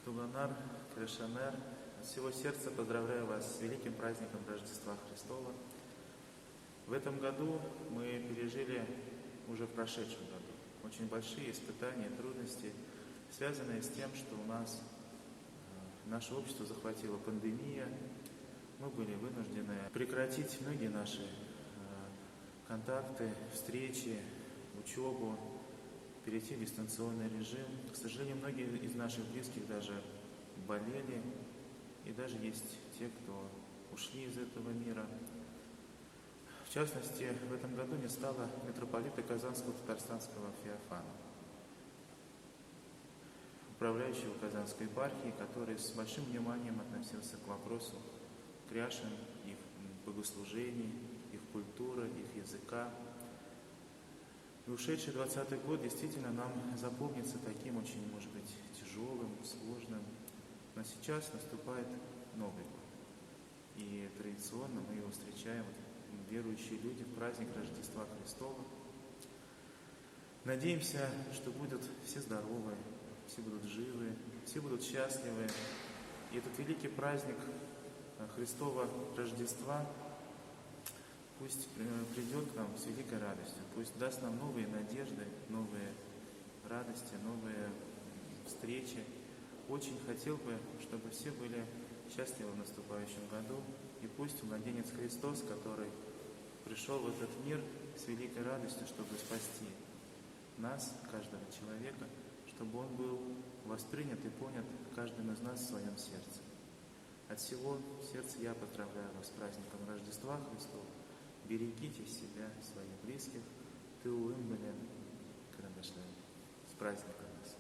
Туганар, Кришанер, от всего сердца поздравляю вас с великим праздником Рождества Христова. В этом году мы пережили, уже в прошедшем году, очень большие испытания и трудности, связанные с тем, что у нас наше общество захватила пандемия. Мы были вынуждены прекратить многие наши контакты, встречи, учебу, перейти в дистанционный режим. К сожалению, многие из наших близких даже болели, и даже есть те, кто ушли из этого мира. В частности, в этом году не стало митрополита Казанского Татарстанского Феофана, управляющего Казанской епархией, который с большим вниманием относился к вопросу кряшен, их богослужений, их культуры, их языка. И ушедший 20-й год действительно нам запомнится таким очень, может быть, тяжелым, сложным. Но сейчас наступает Новый год. И традиционно мы его встречаем, верующие люди, в праздник Рождества Христова. Надеемся, что будут все здоровы, все будут живы, все будут счастливы. И этот великий праздник Христова Рождества пусть придет к нам с великой радостью, пусть даст нам новые надежды, новые радости, новые встречи. Очень хотел бы, чтобы все были счастливы в наступающем году, и пусть младенец Христос, который пришел в этот мир с великой радостью, чтобы спасти нас, каждого человека, чтобы он был воспринят и понят каждым из нас в своем сердце. От всего сердца я поздравляю вас с праздником Рождества Христова. Берегите себя и своих близких. Ты улыбнули, когда дошли. С праздником вас.